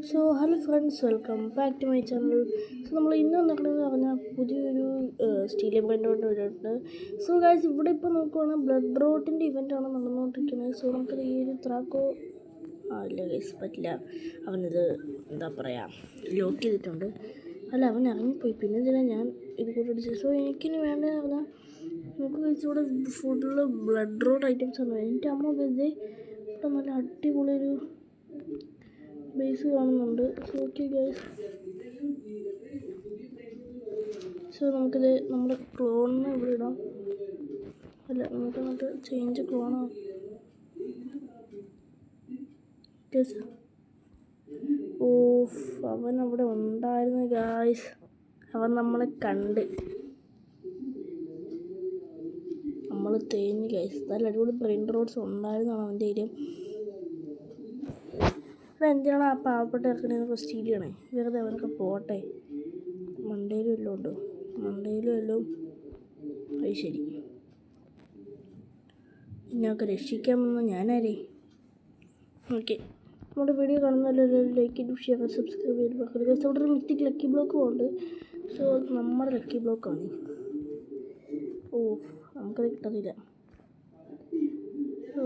So hello friends, welcome back to my channel. So നമ്മൾ ഇന്ന് വന്നിട്ടുണ്ടെന്ന് പറഞ്ഞാൽ പുതിയൊരു സ്റ്റേഡിയം ഇവൻ്റ് വരുന്നുണ്ട്. സോ ഗായ്സ്, ഇവിടെ ഇപ്പോൾ നോക്കുവാണെങ്കിൽ ബ്ലഡ് റോട്ടിൻ്റെ ഇവൻ്റാണ് നടന്നുകൊണ്ടിരിക്കുന്നത്. സോ നമുക്കത് ഈ ഒരു ത്രാക്കോ ഇല്ല ഗൈസ്, പറ്റില്ല. അവനത് എന്താ പറയുക, ലോക്ക് ചെയ്തിട്ടുണ്ട്. അല്ല, അവൻ ഇറങ്ങിപ്പോയി. പിന്നെ എന്തിനാ ഞാൻ ഇത് കൂട്ടടിച്ചത്? സോ എനിക്കിനി വേണ്ടതെന്ന് പറഞ്ഞാൽ നമുക്ക് ഗൈസ് ഇവിടെ ഫുള്ള് ബ്ലഡ് റോഡ് ഐറ്റംസ് ആണ്. എൻ്റെ അമ്മ ഗൈസ് ഇവിടെ നല്ല അടിപൊളിയൊരു ബേസ് കാണുന്നുണ്ട്. സോ ഓക്കെ ഗൈസ്, സോ നമുക്കിത് നമ്മുടെ ക്ലോണിനെ ഇവിടെ ഇടാം. അല്ല, നമുക്ക് എന്നിട്ട് ചേഞ്ച് ക്ലോണാണ് ഗൈസ്. ഓഫ്, അവൻ അവിടെ ഉണ്ടായിരുന്നു ഗൈസ്. അവൻ നമ്മളെ കണ്ട് നമ്മൾ തേഞ്ഞ് ഗൈസ്. നല്ല അടിപൊളി ബ്രെയിൻ റോഡ്സ് ഉണ്ടായിരുന്നാണ് അവൻ്റെ കയ്യിൽ. എന്തിനാണ് ആ പാവപ്പെട്ട ഇറക്കണേന്ന് ഫസ്റ്റ് ചെയ്യണേ? വെറുതെ അവനൊക്കെ പോട്ടെ. മണ്ടയിലും എല്ലാം ഉണ്ടോ? മണ്ടയിലും എല്ലാം. അത് ശരി, ഇതിനൊക്കെ രക്ഷിക്കാൻ വന്ന ഞാനാരേ? ഓക്കെ, നമ്മുടെ വീഡിയോ കാണുന്നല്ലോ, ലൈക്ക് ചെയ്ത് ഷെയർ സബ്സ്ക്രൈബ് ചെയ്ത് വെക്കുക. അവിടെ ഒരു മിസ്റ്റിക് ലക്കി ബ്ലോക്കും ഉണ്ട്. സോ നമ്മുടെ ലക്കി ബ്ലോക്കാണ്. ഓ, നമുക്കത് കിട്ടത്തില്ല. ഓ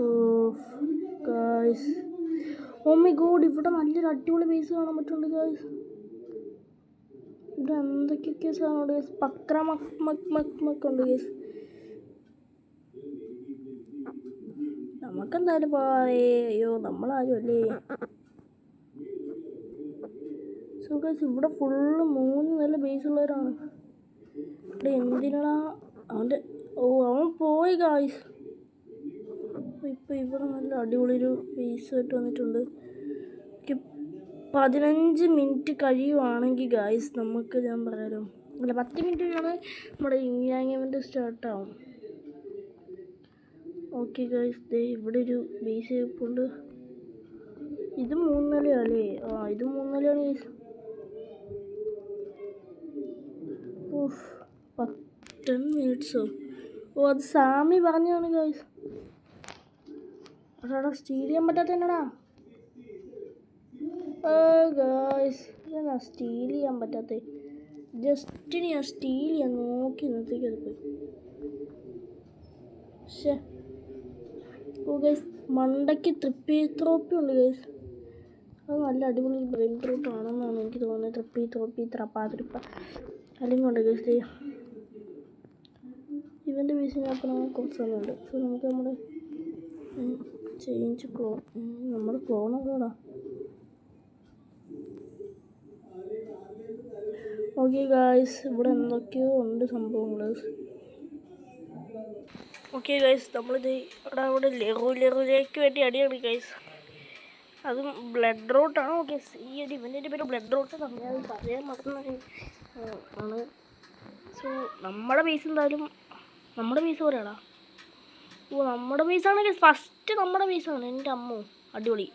ഗായ്സ്, ഓ മൈ ഗോഡ്, ഇവിടെ നല്ലൊരു അടിപൊളി ബേസ് കാണാൻ പറ്റുന്നുണ്ട് ഗായ്സ്. ഇവിടെ എന്തൊക്കെയൊക്കെ സാധനമുണ്ട് ഗൈസ്. പക്ര മക്ക് ഉണ്ട് ഗൈസ്. നമുക്കെന്തായാലും പോയേ. അയ്യോ, നമ്മളാരും അല്ലേ. സോ ഗൈസ്, ഇവിടെ ഫുള്ള് 3 നല്ല ബേസ് ഉള്ളവരാണ്. ഇവിടെ എന്തിനാ അവൻ്റെ? ഓ, അവൻ പോയി ഗായ്സ്. ഇപ്പം ഇവിടെ നല്ല അടിപൊളിയൊരു ബേസ് ആയിട്ട് വന്നിട്ടുണ്ട്. 15 മിനിറ്റ് കഴിയുവാണെങ്കിൽ ഗായ്സ് നമുക്ക്, ഞാൻ പറയാലോ, അല്ല 10 മിനിറ്റിനാണ് നമ്മുടെ ഇങ്ങാങ്ങമെൻ്റ് സ്റ്റാർട്ടാവും. ഓക്കെ ഗായ്സ്, ഇവിടെ ഒരു ബേസ് ഉണ്ട്. ഇത് 3 നിലയല്ലേ? ഇത് 3 നിലയാണ് ഗായ്സ്. ഓഫ്, 10 മിനിറ്റ്സോ? ഓ, അത് സാമി പറഞ്ഞാണ് ഗായ്സ്. അതാടാ സ്റ്റീൽ ചെയ്യാൻ പറ്റാത്ത എന്നടാ. ഗായ്സ്, ഇതെന്നാ സ്റ്റീൽ ചെയ്യാൻ പറ്റാത്ത? ജസ്റ്റ് ഞാൻ സ്റ്റീൽ ചെയ്യാൻ നോക്കി ഇന്നത്തേക്ക് അത് പോയി. ശേ, ഓ ഗൈസ്, മണ്ടയ്ക്ക് ത്രോപ്പി ഉണ്ട് ഗൈസ്. അത് നല്ല അടിപൊളി ബ്രെയിൻ റൂട്ട് ആണെന്നാണ് എനിക്ക് തോന്നുന്നത്. ത്രപ്പ അല്ലെങ്കിൽ ഉണ്ട് ഗൈസ്. ഇവൻ്റെ ബേസിനകത്ത് കുറച്ച് സമയമുണ്ട്. സോ നമുക്ക് നമ്മുടെ ചേഞ്ച് നമ്മുടെ ക്ലോണൊക്കെ ഇടാം. ഓക്കെ ഗായ്സ്, ഇവിടെ എന്തൊക്കെയോ ഉണ്ട് സംഭവങ്ങൾ. ഓക്കെ ഗൈസ്, നമ്മളിത് അവിടെ ലെറുലേക്ക് വേണ്ടി അടിയാണ് ഗൈസ്. അതും ബ്ലഡ് റോട്ടാണ്. ഓക്കെ, ഈ ഒരു ഇവൻ്റെ പേര് ബ്ലഡ് റോട്ട് നമ്മൾ പറയാൻ മറന്ന ആണ്. സോ നമ്മുടെ ബേസ് എന്തായാലും നമ്മുടെ ബേസ് പോലെയാടാ. ഓ, നമ്മുടെ ബേസാണ് ഗൈസ്. ഫസ്റ്റ് നമ്മുടെ ബേസാണ്. എൻ്റെ അമ്മോ, അടിപൊളി.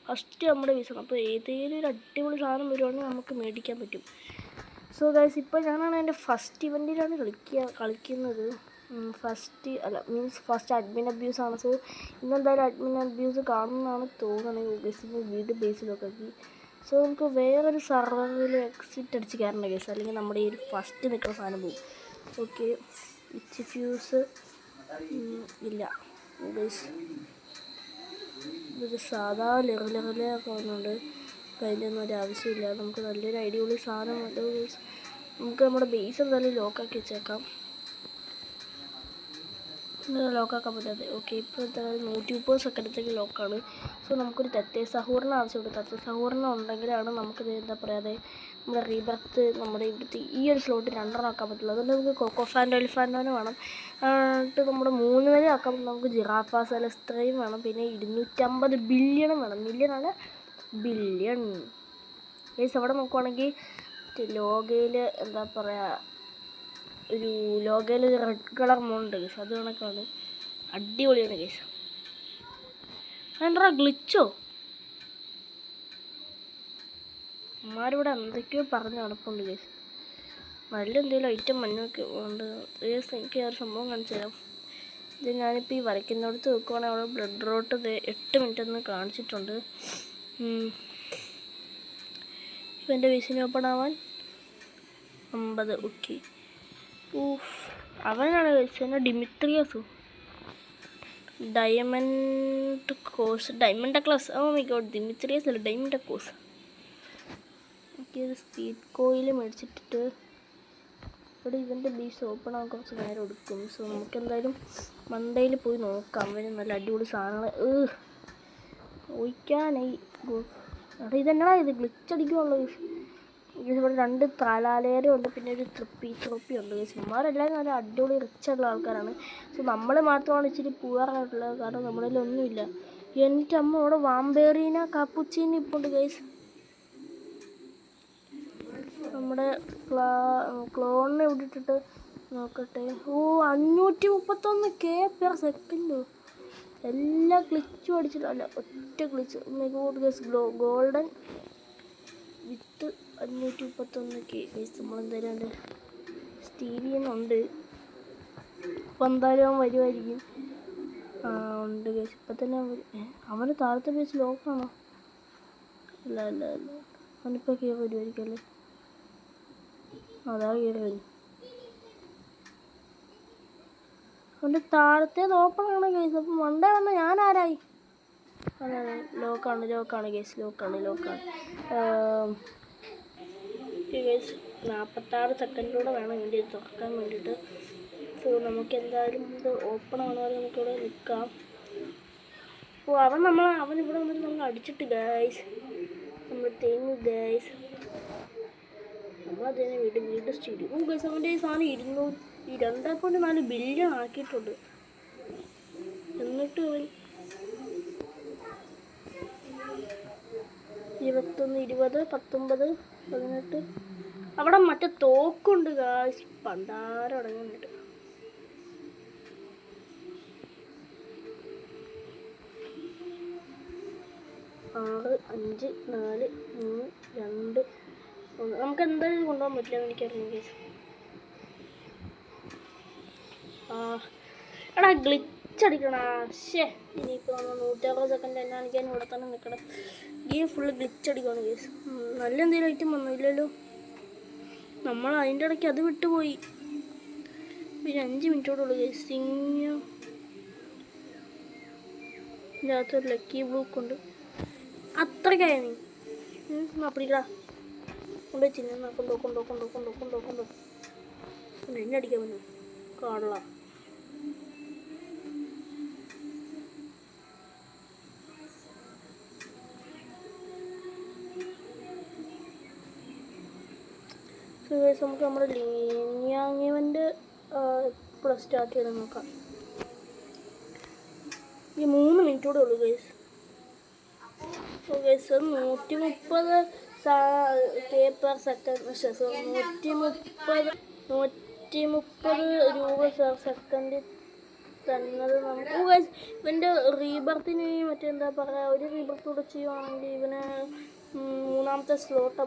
ഫസ്റ്റ് നമ്മുടെ ബേസാണ്. അപ്പോൾ ഏതെങ്കിലും ഒരു അടിപൊളി സാധനം വരുവാണെങ്കിൽ നമുക്ക് മേടിക്കാൻ പറ്റും. സോ ഗൈസ്, ഇപ്പോൾ ഞാനാണ് എൻ്റെ ഫസ്റ്റ് ഇവൻറ്റിലാണ് കളിക്കുന്നത്. ഫസ്റ്റ് അഡ്മിൻ അബ്യൂസാണ്. സോ ഇന്നെന്തായാലും അഡ്മിൻ അബ്യൂസ് കാണുമെന്നാണ് തോന്നുന്നത് ഗൈസ്. വീട് ബേസിലൊക്കെ ആക്കി. സോ നമുക്ക് വേറൊരു സർവറിൽ എക്സിറ്റ് അടിച്ച് കയറേണ്ട ഗൈസ്, അല്ലെങ്കിൽ നമ്മുടെ ഈ ഒരു ഫസ്റ്റ് നിൽക്കുന്ന സാധനം പോകും. ഓക്കെ, ഇച്ച് ഫ്യൂസ് ഇല്ല ഗൈസ്. ഇതൊരു സാധാ ലെവലൊക്കെ വന്നുകൊണ്ട് അതിൻ്റെയൊന്നും ഒരു ആവശ്യമില്ല. നമുക്ക് നല്ലൊരു അടിപൊളി സാധനം ഉണ്ട് ഗൈസ്. നമുക്ക് നമ്മുടെ ബേസ് എന്തായാലും ലോക്കാക്കി വെച്ചേക്കാം. ലോക്കാക്കാൻ പറ്റാതെ. ഓക്കെ, ഇപ്പോൾ എന്തായാലും 130 സെക്കൻഡത്തേക്ക് ലോക്കാണ്. സോ നമുക്കൊരു തത്തേ സഹൂറിന് ആവശ്യമുണ്ട്. തത്തേ സഹൂറിന് ഉണ്ടെങ്കിലാണ് നമുക്കിത് എന്താ പറയാതെ നമ്മുടെ റീബർത്ത് നമ്മുടെ ഇവിടുത്തെ ഈ ഒരു സ്ലോട്ട് 2 ആക്കാൻ പറ്റുള്ളൂ. അതുകൊണ്ട് നമുക്ക് കൊക്കോഫാൻഡോ എലിഫാൻഡോനെ വേണം. എന്നിട്ട് നമ്മുടെ 3 വരെ ആക്കാൻ നമുക്ക് ജിറാഫാസ് അല്ല ഇത്രയും വേണം. പിന്നെ 250 ബില്യണും വേണം. മില്യണാണ്, ബില്യൺ ഗൈസ്. അവിടെ നോക്കുവാണെങ്കിൽ ലോഗയിൽ എന്താ പറയുക, ഒരു ലോഗയിൽ റെഡ് കളർ മോണ്ട് ഗൈസ്. അത് കണക്കാണ്, അടിപൊളിയാണ് ഗൈസ്. അതെന്താ ഗ്ലിച്ചോ? അമ്മമാരിവിടെ എന്തൊക്കെയോ പറഞ്ഞ് നടപ്പുണ്ട് ഗൈസ്. നല്ല എന്തെങ്കിലും ഐറ്റം മഞ്ഞൊക്കെ ഉണ്ട് ഗൈസ്. എനിക്ക് ആ ഒരു സംഭവം കാണിച്ചു തരാം. ഇത് ഞാനിപ്പോൾ ഈ വരയ്ക്കുന്നിടത്ത് വെക്കുവാണെങ്കിൽ അവിടെ ബ്ലഡ് റോട്ട് 8 മിനിറ്റ് ഒന്ന് കാണിച്ചിട്ടുണ്ട്. ഇവൻ്റെ ബേസിന് ഓപ്പൺ ആവാൻ 50. ഓക്കെ. അവനാണ് കഴിച്ചത് ഡിമിത്രിയോസോ. Diamond course, diamond class. Oh my god, Dimitrios അല്ല, ഡയമണ്ട് കോഴ്സ്. എനിക്കത് സ്പീഡ് കോയിൽ മേടിച്ചിട്ടിട്ട് ഇവിടെ ഇവൻ്റെ ബേസ് ഓപ്പൺ ആകാൻ കുറച്ച് നേരം എടുക്കും. സോ നമുക്ക് എന്തായാലും മണ്ടയിൽ പോയി നോക്കാം. അവന് നല്ല അടിപൊളി സാധനങ്ങൾ ഒഴിക്കാനായി. അവിടെ ഇതെന്നാ ഇത് ഗ്ലിച്ചടിക്കുള്ളൂ. ഇവിടെ 2 താലാലേരുണ്ട്, പിന്നെ ഒരു ട്രോപ്പി ഉണ്ട്. ചുമ്മാരെല്ലാവരും നല്ല അടിപൊളി റിച്ചുള്ള ആൾക്കാരാണ്. സോ നമ്മൾ മാത്രമാണ് ഇച്ചിരി പൂവാറായിട്ടുള്ളത്, കാരണം നമ്മളിൽ ഒന്നുമില്ല. എൻ്റെ അമ്മ അവിടെ വാമ്പേറീന കാപ്പുച്ചീനി ഇപ്പോൾ ഉണ്ട് ഗൈസ്. നമ്മുടെ ക്ലോണിനെ ഇവിടെ ഇട്ടിട്ട് നോക്കട്ടെ. 531 per സെക്കൻഡ്. എല്ലാ ഗ്ലിച്ചും അടിച്ചിട്ട്, അല്ല ഒറ്റ ഗ്ലിച്ച്. ഗൈസ് ഗോൾഡൻ വിത്ത് 531 ഗൈസ്. നമ്മളെന്തായാലും എൻ്റെ സ്റ്റീരിയുന്നുണ്ട്. അപ്പോൾ എന്തായാലും അവൻ വരുമായിരിക്കും. ഉണ്ട് ഗൈസ്, ഇപ്പം തന്നെ അവന് താഴത്തെ പേസ് ലോക്കാണോ? അല്ല അല്ല അല്ല, അവനിപ്പോൾ കയറി വരുമായിരിക്കും അല്ലേ? അതാ കയറി വരും. അവൻ്റെ താഴത്തേത് ഓപ്പൺ ആണ് ഗൈസ്. അപ്പം മണ്ടേ വന്ന ഞാൻ ആരായി? അതെ ലോക്കാണ് ഗൈസ്, ലോക്കാണ്. ഗൈസ് 46 സെക്കൻഡിലൂടെ വേണം ഇതിൻ്റെ തുറക്കാൻ വേണ്ടിയിട്ട്. സോ നമുക്ക് എന്തായാലും ഇത് ഓപ്പൺ ആവുന്നവരെ നമുക്കിവിടെ നിൽക്കാം. അവനിവിടെ വന്നിട്ട് നമ്മൾ അടിച്ചിട്ട് ഗൈസ്, നമ്മൾ തേങ്ങു ഗൈസ്. നമ്മളതിനെ വീട് സ്റ്റീഡിയം. ഗൈസ് അവൻ്റെ ഈ സാധനം 2.4 ബില്യൺ ആക്കിയിട്ടുണ്ട്. എന്നിട്ട് അവൻ 21, 20, 19, 18. അവിടെ മറ്റേ തോക്കുണ്ട് ഗായ്സ്, പണ്ടാരം അടങ്ങാനായിട്ട്. ആറ്, 5, 4, 3, 2, 1. നമുക്ക് എന്തായാലും കൊണ്ടുപോകാൻ പറ്റില്ല, എനിക്കറിയാം ഗൈസ്. എടാ ഗ്ലിച്ചടിക്കണ. ഇനിയിപ്പോൾ 160 സെക്കൻഡ് എന്നെ കാണിക്കാൻ ഇവിടെ തന്നെ നിൽക്കണം. ഗെയിം ഫുള്ള് ഗ്ലിച്ചടിക്കണം ഗൈസ്. നല്ല എന്തെങ്കിലും ഐറ്റം വന്നില്ലല്ലോ. നമ്മൾ അതിൻ്റെ ഇടയ്ക്ക് അത് വിട്ടുപോയി. പിന്നെ 5 മിനിറ്റോടുള്ളൂ ഗൈസ്. ഇതിനകത്തൊരു ലക്കി ബ്ലൂക്ക് ഉണ്ട്. അത്രയ്ക്കായ നീ അപ്പടിക്കടാ കൊണ്ടു ചിന്ന കൊണ്ടോ എന്നെ അടിക്കാൻ വന്നു കാടള. നമുക്ക് നമ്മുടെ ലീനിയാങ്ങിവൻ്റെ ഇപ്പോൾ സ്റ്റാർട്ട് ചെയ്ത് നോക്കാം. ഈ 3 മിനിറ്റോടെ ഉള്ളൂ ഗൈസ്. ഗൈസ് 130 per സെക്കൻഡ്, 130 രൂപ പെർ സെക്കൻഡിൽ തന്നത് നമുക്ക്. ഗൈസ് ഇവൻ്റെ റീബർത്തിന് മറ്റെന്താ പറയുക, ഒരു റീബർത്ത് കൂടെ ചെയ്യുവാണെങ്കിൽ ഇവന് 3ാമത്തെ slot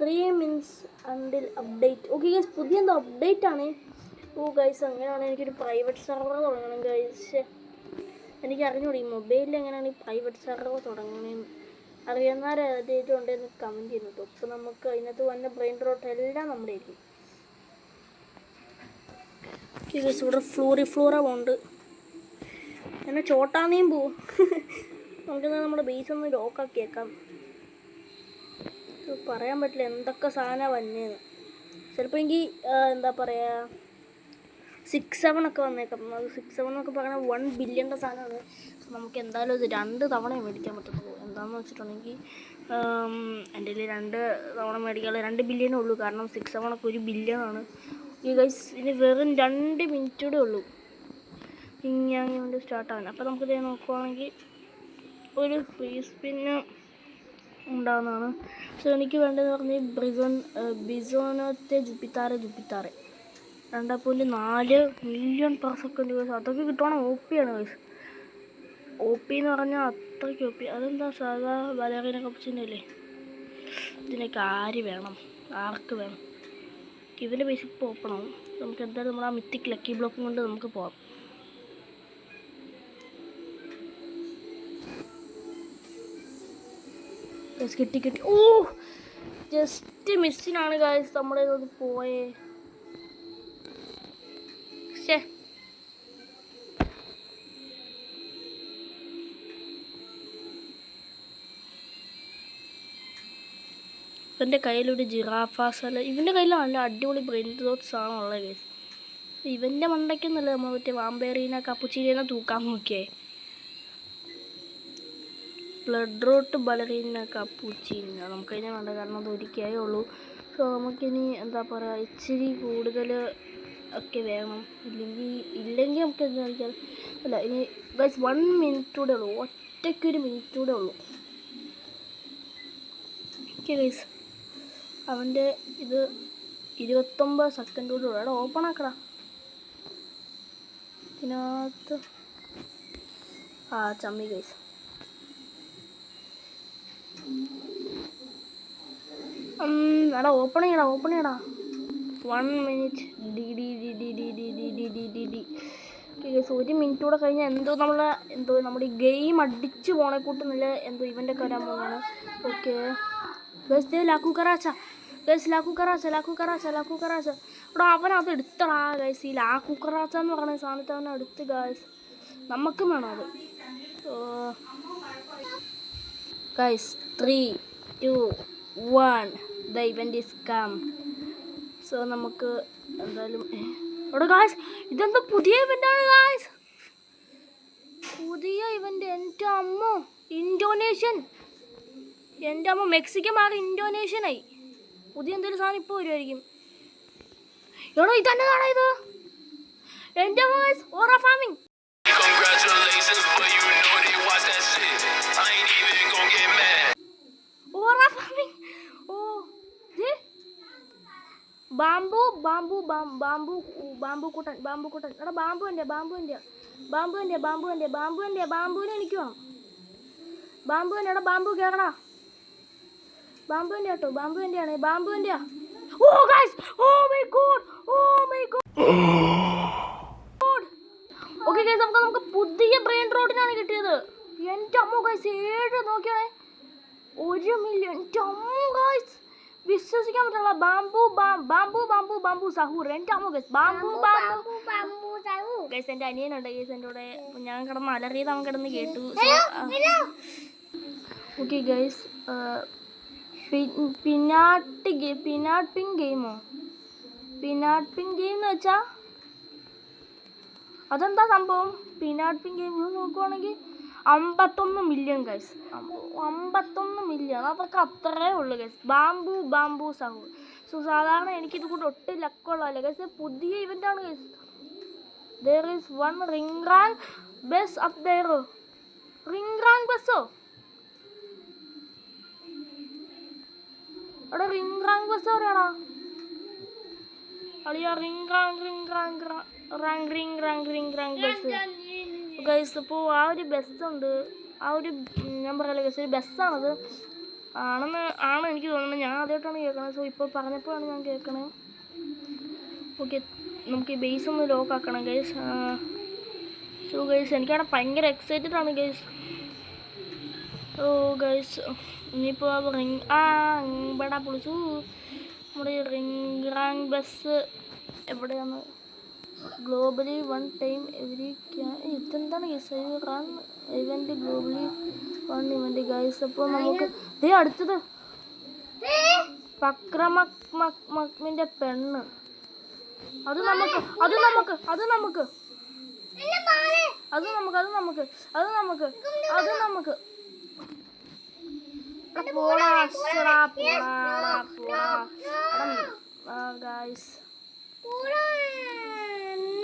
3 minutes until update. Okay guys, പുതിയ എന്തോ അപ്ഡേറ്റ് ആണ്. ഗൈസ് അങ്ങനെയാണ് എനിക്കൊരു പ്രൈവറ്റ് സെർവർ തുടങ്ങണം ഗൈസ്. എനിക്ക് അറിഞ്ഞൂടി ഈ മൊബൈലിൽ എങ്ങനെയാണ് ഈ പ്രൈവറ്റ് സെർവർ തുടങ്ങണേന്ന്. അറിയാവുന്നവരേതെങ്കിലും ഉണ്ടെന്ന് കമൻറ്റ് ചെയ്യുന്നുണ്ട്. അപ്പോൾ നമുക്ക് അതിനകത്ത് വന്ന ബ്രെയിൻ റോട്ട് എല്ലാം നമ്മുടെ ആയിരിക്കും. ഗൈസ് ഇവിടെ ഫ്ലോറ ഉണ്ട്. എന്നെ ചോട്ടാന്നേയും പോവും. നമുക്കെന്നാൽ നമ്മുടെ ബേസ് ഒന്ന് ലോക്കാക്കിയേക്കാം. പറയാൻ പറ്റില്ല എന്തൊക്കെ സാധനമാണ് വന്നേന്ന്. ചിലപ്പോൾ എനിക്ക് എന്താ പറയുക 6-7 ഒക്കെ വന്നേക്കാം. അത് 6-7 എന്നൊക്കെ പറഞ്ഞാൽ 1 ബില്യൻ്റെ സാധനമാണ്. നമുക്ക് എന്തായാലും ഇത് 2 തവണ മേടിക്കാൻ പറ്റുള്ളൂ. എന്താണെന്ന് വെച്ചിട്ടുണ്ടെങ്കിൽ എൻ്റെ കയ്യിൽ 2 തവണ മേടിക്കാനുള്ള 2 ബില്യനേ ഉള്ളൂ. കാരണം 6-7 ഒക്കെ 1 ബില്യണാണ്. ഈ ഗൈസ് ഇനി വെറും 2 മിനിറ്റ് കൂടെ ഉള്ളൂ ഇങ്ങനെ വേണ്ടി സ്റ്റാർട്ടാകാൻ. അപ്പോൾ നമുക്കിത് നോക്കുവാണെങ്കിൽ ഒരു ഫ്രീ സ്പിന്ന് ഉണ്ടാകുന്നതാണ്. സോ എനിക്ക് വേണ്ടതെന്ന് പറഞ്ഞാൽ ബിസോനത്തെ ജുപ്പിത്താറെ 2.4 മില്യൺ പെർ സെക്കൻഡ് ഗൈസ്. അതൊക്കെ കിട്ടുവാണെങ്കിൽ OP ആണ് ഗൈസ്. OP എന്ന് പറഞ്ഞാൽ അത്രയ്ക്ക് OP. അതെന്താ സാധാ ബലേറിയനെ കപ്പിച്ചിൻ്റെ അല്ലേ? ഇതിനൊക്കെ ആർക്ക് വേണം? ഇവൻ്റെ ബേസ് ഇപ്പോൾ ഓപ്പൺ ആവും. നമുക്ക് എന്തായാലും നമ്മൾ ആ മിത്തിക് ലക്കി ബ്ലോക്കും കൊണ്ട് നമുക്ക് പോകാം. ഗൈസ് കിട്ടി കിട്ടി. ഓ ജസ്റ്റ് മിസ്സിനാണ് ഗൈസ് നമ്മുടെ ഇത് പോയേ. ശേ ഇവൻ്റെ കയ്യിലൊരു ജിറാഫാസല. ഇവൻ്റെ കയ്യിൽ നല്ല അടിപൊളി ബ്രെയിൻ ത്രോട്ട്സ് ആണുള്ളത് ഗൈസ്. ഇവൻ്റെ മണ്ടയ്ക്കൊന്നുമല്ല നമ്മൾ മറ്റേ വാമ്പേറീനെ കപ്പുച്ചീനെ തൂക്കാൻ നോക്കിയേ. ബ്ലഡ് റോട്ട് ബലറീന കപ്പുച്ചീന നമുക്കതിനെ വേണ്ട, കാരണം അത് ഒരിക്കലേ ഉള്ളൂ. സോ നമുക്കിനി എന്താ പറയുക ഇച്ചിരി കൂടുതൽ ഒക്കെ വേണം. ഇല്ലെങ്കിൽ നമുക്ക് എന്താ കളിക്കാം. അല്ല ഇനി ഗൈസ് 1 മിനിറ്റ് കൂടെ ഉള്ളൂ, ഒറ്റയ്ക്കൊരു മിനിറ്റ് കൂടെ ഉള്ളൂ. ഓക്കെ ഗൈസ് അവൻ്റെ ഇത് 29 സെക്കൻഡ് കൂടെ ഉള്ളൂ. അവിടെ ഓപ്പൺ ആക്കടാ ഇതിനകത്ത്. ചമ്മി ഗൈസ്. എടാ ഓപ്പൺ ചെയ്യടാ 1 മിനിറ്റ്. ഡി 1 മിനിറ്റ് കൂടെ കഴിഞ്ഞാൽ എന്തോ നമ്മുടെ ഈ ഗെയിം അടിച്ച് പോണെ കൂട്ടുന്നില്ല. എന്തോ ഇവൻ്റെ ഒക്കെ വരാൻ പോകുന്നതാണ്. ഓക്കെ ഗൈസ് ലാക്കു കറാച്ച. എടാ അവനത് എടുത്തടാ ഗൈസ്. ഈ ലാക്കു കറാച്ച എന്ന് പറയുന്ന സാധനത്തെ അവനെ എടുത്ത് ഗൈസ്. നമുക്കും വേണം അത്. Guys 3, 2, 1 the event is come. So നമുക്ക് എന്തായാലും എടാ ഗൈസ് ഇതെന്താ പുതിയ ഇവൻ്റാണ് ഗൈസ്. പുതിയ ഇവൻ്റ്. എൻ്റെ അമ്മ ഇന്തോനേഷ്യൻ. എൻ്റെ അമ്മ മെക്സിക്കൻ മാറി ഇന്തോനേഷ്യനായി. പുതിയ എന്തെങ്കിലും സാധനം ഇപ്പോൾ വരുമായിരിക്കും. എടോ ഇതെന്നതാണ് ഇത്. എൻ്റെ അമ്മ ഗൈസ് ഓറ ഫാമിംഗ്. ബാമ്പു കൂട്ടൻ. എടാ ബാമ്പുവിൻ്റെ ബാമ്പുവിനെ എനിക്ക് വേണം. ബാമ്പുവിൻ്റെ എടാ ബാമ്പു കേറടാ. ബാമ്പുവിൻ്റെ കേട്ടോ, ബാമ്പുവിൻ്റെയാണ്. ബാമ്പുവിൻ്റെയാ. Oh guys my god. Okay guys നമുക്ക് പുതിയ ബ്രെയിൻ റോഡിനാണ് കിട്ടിയത്. എൻ്റെ അമ്മ ഗൈസ് 7 നോക്കിയാണേ 1 മില്യൺ. എൻ്റെ അമ്മ ഗൈസ് വിശ്വസിക്കാൻ പറ്റില്ല. ബാമ്പു സഹൂർ. എൻ്റെ അമ്മ ഗൈസ് ബാമ്പു ഗൈസ്. എൻ്റെ അനിയനുണ്ട് ഗൈസ് എൻ്റെ കൂടെ. ഞാൻ കിടന്ന് അലറിയത് അവൻ കിടന്ന് കേട്ടു. ഓക്കെ ഗൈസ് പിനാട്ട് പിങ് ഗെയിമോ? പിനാട്ട് പിങ് ഗെയിം എന്ന് വെച്ചാൽ അതെന്താ സംഭവം? പിനാട്ട് പിങ് ഗെയിം നോക്കുവാണെങ്കിൽ 51 മില്യൺ ഗൈസ്. 51 മില്യൺ അതൊക്കെ അത്രേ ഉള്ളു ഗൈസ്. ബാമ്പു സഹൂർ. സോ സാധാരണ എനിക്കിത് കൂടെ ഒട്ടും ലക്കുള്ളതല്ല ഗൈസ്. പുതിയ ഇവൻ്റാണ് guys. there is one ring rank bus up there. ring rank ബസ്സോ? എടാ റിംഗ് റാങ്ക് ബസ് എവിടെയാടാ അളിയാ? Ring rank bus guys. അപ്പോൾ ആ ഒരു ബസ്സുണ്ട്. ഞാൻ പറയല്ലേ ഗൈസ് ഒരു ബസ്സാണത്. ആണ് എനിക്ക് തോന്നുന്നത്. ഞാൻ ആദ്യമായിട്ടാണ് കേൾക്കണത്. സോ ഇപ്പോൾ പറഞ്ഞപ്പോഴാണ് ഞാൻ കേൾക്കണത്. ഓക്കെ നമുക്ക് ഈ ബേസ് ഒന്ന് ലോക്ക് ആക്കണം ഗൈസ്. സോ ഗൈസ് എനിക്കവിടെ ഭയങ്കര എക്സൈറ്റഡ് ആണ് ഗൈസ്. ഓ ഗൈസ് ഇനിയിപ്പോൾ ഇവിടെ പൊളിച്ചു. നമ്മുടെ റിംഗ് റാങ്ക് ബസ് എവിടെയാണ്? ഗ്ലോബലി 1 ടൈം എവരി ഇതെന്താണ് guys? Run event globally 1 event guys. അപ്പോൾ നമുക്ക് അടുത്തത് പക്രമിൻ്റെ പെണ്ണ്. അത് നമുക്ക്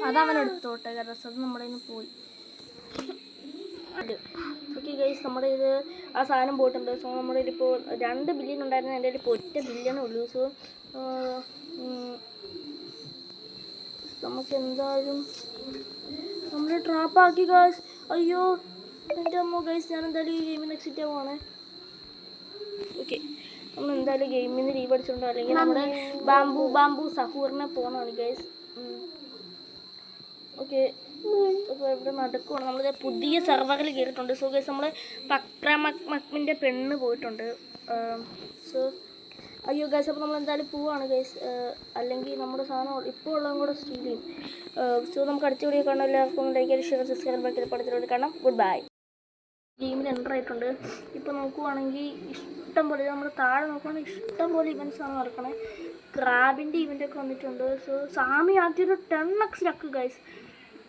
അതവനെടുത്തോട്ടെ കാരണം അത് നമ്മുടെ കയ്യിൽ പോയി. ഓക്കെ ഗൈസ് നമ്മുടെ ഇത് ആ സാധനം പോയിട്ടുണ്ട്. സോ നമ്മുടെ ഇതിപ്പോൾ 2 ബില്യൺ ഉണ്ടായിരുന്നു. എൻ്റെ ഇപ്പോൾ 1 ബില്യണേ ഉള്ളൂ. സോ നമുക്ക് എന്തായാലും നമ്മൾ ട്രാപ്പാക്കി ഗൈസ്. അയ്യോ എൻ്റെ അമ്മ ഗൈസ്. ഞാൻ എന്തായാലും ഈ ഗെയിമിൽ നിന്ന് എക്സിറ്റ് ആവുകയാണേ. ഓക്കെ നമ്മൾ എന്തായാലും ഗെയിമിൽ നിന്ന് ലീവ് അടിച്ചുകൊണ്ടോ അല്ലെങ്കിൽ നമ്മുടെ ബാമ്പു സഹൂറിനെ പോകണമാണ് ഗൈസ്. ഓക്കെ അപ്പോൾ ഇവിടെ നടക്കുവാണ്. നമ്മൾ പുതിയ സെർവറിൽ കയറിയിട്ടുണ്ട്. സോ ഗൈസ് നമ്മൾ പക്രമക്മിൻ്റെ പെണ്ണ് പോയിട്ടുണ്ട്. സോ അയ്യോ ഗൈസ്, അപ്പോൾ നമ്മൾ എന്തായാലും പോവാണ് ഗൈസ്. അല്ലെങ്കിൽ നമ്മുടെ സാധനം ഇപ്പോൾ ഉള്ളതും കൂടെ സ്റ്റീൽ ചെയ്യും. സോ നമുക്ക് അടുത്ത വീഡിയോ കാണാം. എല്ലാവർക്കും ലൈക്ക് ഷെയർ സബ്സ്ക്രൈബ് ബാക്കി പഠിത്തത്തോടെ കാണാം. Good bye. ഗെയിമിൽ എൻ്റർ ആയിട്ടുണ്ട്. ഇപ്പോൾ നോക്കുവാണെങ്കിൽ ഇഷ്ടം പോലെ നമ്മുടെ താഴെ നോക്കുവാണെങ്കിൽ ഇഷ്ടം പോലെ ഇവൻറ്റ്സാണ് നടക്കണേ. ക്രാബിൻ്റെ ഇവൻ്റൊക്കെ വന്നിട്ടുണ്ട്. സോ സാമി ആദ്യം ഒരു 10x ലക്ക് ഗൈസ്,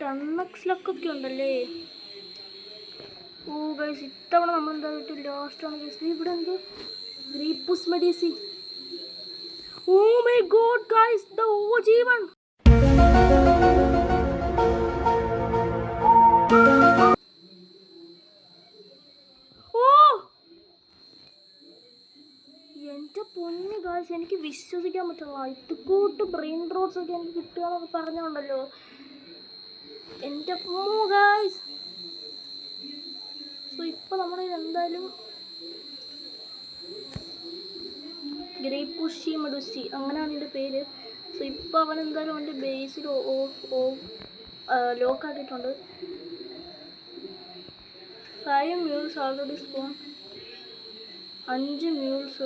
10x ലക്കൊക്കെ ഉണ്ടല്ലേ. ഓ ഗൈസ്, ഇത്തവണ നമ്മൾ എന്താ പറ്റും ലാസ്റ്റാണ് ഗൈസ്. ഇവിടെ എന്തോ ഗ്രീപ്പുസ് മെഡിസി. Oh my god guys, the OG one. എൻ്റെ പൊന്ന് ഗായ്സ്, എനിക്ക് വിശ്വസിക്കാൻ പറ്റില്ല. ഇതുകൂട്ട് ബ്രെയിൻ റോഡ്സ് ഒക്കെ എനിക്ക് കിട്ടുക എന്നൊക്കെ പറഞ്ഞുണ്ടല്ലോ. എൻ്റെ ഗായ്സ്. സോ ഇപ്പോൾ നമ്മുടെ എന്തായാലും ഗ്രേപ്പുഷി മെഡുസി അങ്ങനെയാണ് ഇതിൻ്റെ പേര്. സോ ഇപ്പോൾ അവൻ എന്തായാലും അവൻ്റെ ബേസിൽ ലോക്കാക്കിയിട്ടുണ്ട്. 5 mules ഓൾറെഡി സ്പോൺ. 5 mules.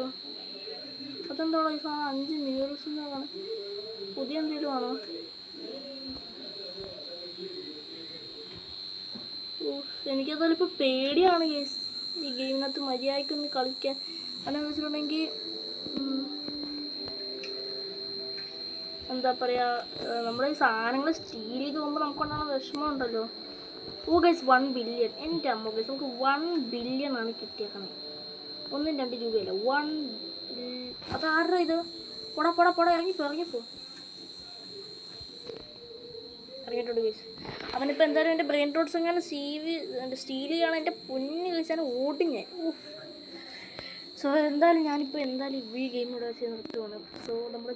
അതെന്താണോ ഈ സാധനം 5 mules എന്നാണ്? പുതിയ എന്തെങ്കിലും ആണോ? എനിക്കതായാലും ഇപ്പോൾ പേടിയാണ് കേസ് ഈ ഗെയിമിനകത്ത് മര്യാദയ്ക്കൊന്ന് കളിക്കാൻ. അതെന്ന് വെച്ചിട്ടുണ്ടെങ്കിൽ എന്താ പറയുക, നമ്മുടെ ഈ സാധനങ്ങൾ സ്റ്റീൽ ചെയ്ത് പോകുമ്പോൾ നമുക്കുണ്ടാകുന്ന വിഷമം ഉണ്ടല്ലോ. ഓ ഗൈസ്, 1 billion. എൻ്റെ അമ്മ ഗൈസ്, നമുക്ക് 1 billion ആണ് കിട്ടിയേക്കണേ. 1-2 രൂപയല്ല, 1. അതാരുടെ ഇത്? പൊട ഇറങ്ങിപ്പോ ഇറങ്ങിയിട്ടുണ്ട് ഗൈസ്. അവനിപ്പോൾ എന്തായാലും എൻ്റെ ബ്രെയിൻ റോഡ്സ് എങ്ങനെ സ്റ്റീൽ ചെയ്യണം. എൻ്റെ പൊന്ന് കഴിച്ചാൽ ഓടി ഞാൻ. സോ എന്തായാലും ഞാനിപ്പോൾ ഈ ഗെയിം ഇവിടെ വെച്ച് നിർത്തുവാണ്. സോ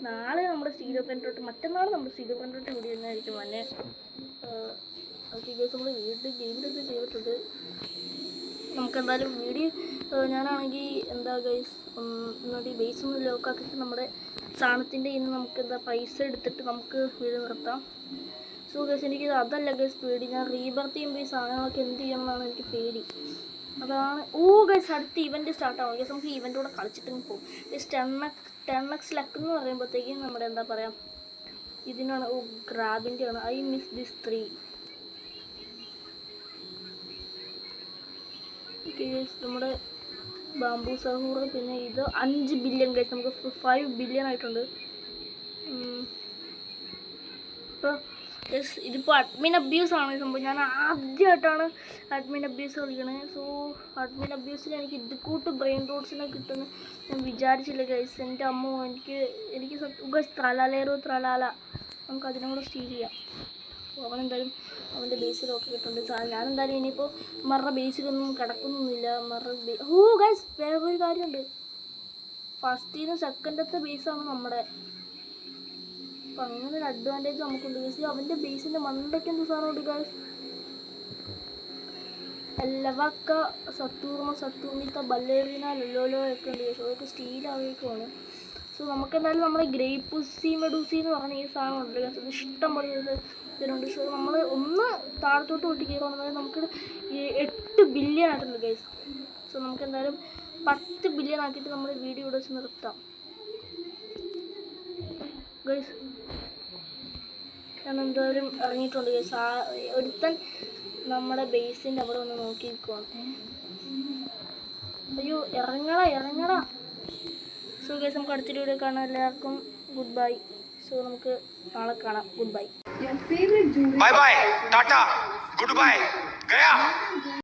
നാളെ നമ്മുടെ സ്റ്റീൽ ബ്രെയിൻ റോട്ട്, മറ്റന്നാൾ നമ്മുടെ സ്റ്റീൽ ബ്രെയിൻ റോട്ട് വീഡിയോ തന്നെയായിരിക്കും. പിന്നെ ഓക്കെ ഗൈസ്, നമ്മൾ വീണ്ടും ഗെയിമിലൊക്കെ ചെയ്തിട്ടുണ്ട്. നമുക്കെന്തായാലും വീഡിയോ ഞാനാണെങ്കിൽ എന്താ ഗൈസ് എന്നിട്ട് ഈ ബേസ് ഒന്ന് ലോക്കാക്കിയിട്ട് നമ്മുടെ സാധനത്തിൻ്റെ ഇന്ന് നമുക്ക് പൈസ എടുത്തിട്ട് നമുക്ക് വീഡിയോ നിർത്താം. സോ ഗൈസ്, എനിക്ക് അതല്ല ഗൈസ് പേടി. ഞാൻ റീബർത്ത് ചെയ്യുമ്പോൾ ഈ സാധനങ്ങളൊക്കെ എന്ത് ചെയ്യണം എന്നാണ് എനിക്ക് പേടി. അതാണ്. ഓ ഗൈസ്, അടുത്ത ഇവൻറ്റ് സ്റ്റാർട്ടാവും ഗൈസ്. നമുക്ക് ഇവൻ്റ് കൂടെ കളിച്ചിട്ടും പോകും. ഗൈസ് 10x ലക്ക് എന്ന് പറയുമ്പോഴത്തേക്കും നമ്മുടെ എന്താ പറയുക, ഇതിനാണ്. ഓ ഗ്രാബിൻ്റെയാണ്. I miss this 3. നമ്മുടെ ബാംബു സഹൂർ. പിന്നെ ഇത് 5 billion ഗൈസ്, നമുക്ക് 5 billion ആയിട്ടുണ്ട്. ഇപ്പോൾ ഇതിപ്പോൾ അഡ്മിൻ അബ്യൂസ് ആണ് ഈ സംഭവം. ഞാൻ ആദ്യമായിട്ടാണ് അഡ്മിൻ അബ്യൂസ് കളിക്കണത്. സോ അഡ്മിൻ അബ്യൂസിൽ എനിക്ക് ഇതുകൂട്ട് ബ്രെയിൻ റോഡ്സിനെ കിട്ടുമെന്ന് ഞാൻ വിചാരിച്ചില്ല ഗൈസ്. എൻ്റെ അമ്മ എനിക്ക് ഗൈസ് ത്രലാല നമുക്ക് അതിനും കൂടെ സ്റ്റീൽ ചെയ്യാം. അവനെന്തായാലും അവൻ്റെ ബേസിലൊക്കെ കിട്ടുന്നുണ്ട്. ഞാനെന്തായാലും ഇനിയിപ്പോൾ മറുടെ ബേസിലൊന്നും കിടക്കുന്നൊന്നുമില്ല. ഓ ഗൈസ്, വേറൊരു കാര്യമുണ്ട്. ഫസ്റ്റിന് സെക്കൻഡത്തെ ബേസാണ് നമ്മുടെ. അപ്പം അങ്ങനെ ഒരു അഡ്വാൻറ്റേജ് നമുക്കുണ്ട് ഗൈസ്. അവൻ്റെ ബേസിൻ്റെ മണ്ടയ്ക്ക് എന്ത് സാധനമുണ്ട് ഗൈസ്? ലവക്ക സത്തൂർണിത്ത ബല്ലേറിന ലൊലോലോ ഒക്കെ ഉണ്ട് ഗൈസ്. അതൊക്കെ സ്റ്റീലാവേക്കുമാണ്. സോ നമുക്കെന്തായാലും നമ്മുടെ ഗ്രേപ്പുസി മെഡൂസി എന്ന് പറഞ്ഞ ഈ സാധനം ഉണ്ട് ഗൈസ്. അത് ഇഷ്ടം പോലെ ഇതിനുണ്ട്. സോ നമ്മൾ ഒന്ന് താഴത്തോട്ട് പോയിട്ട് കയറുകയാണെന്നുണ്ടെങ്കിൽ നമുക്ക് 8 billion ആയിട്ടുണ്ട് ഗൈസ്. സോ നമുക്കെന്തായാലും 10 billion ആക്കിയിട്ട് നമ്മൾ വീഡിയോ ഇവിടെ വെച്ച് നിർത്താം ഗൈസ്. ഞാൻ എന്തായാലും ഇറങ്ങിയിട്ടുണ്ട് ഗൈസ്. ഒരുത്തൻ നമ്മുടെ ബേസിൻ്റെ അവിടെ ഒന്ന് നോക്കി നിൽക്കുവാണ്. അയ്യോ ഇറങ്ങടാ. സോ ഗൈസ്, നമുക്ക് അടുത്തൊരു വീഡിയോ കാണാം. എല്ലാവർക്കും ഗുഡ് ബൈ. സോ നമുക്ക് നാളെ കാണാം. Good bye. Bye bye, Tata, goodbye, Gaya.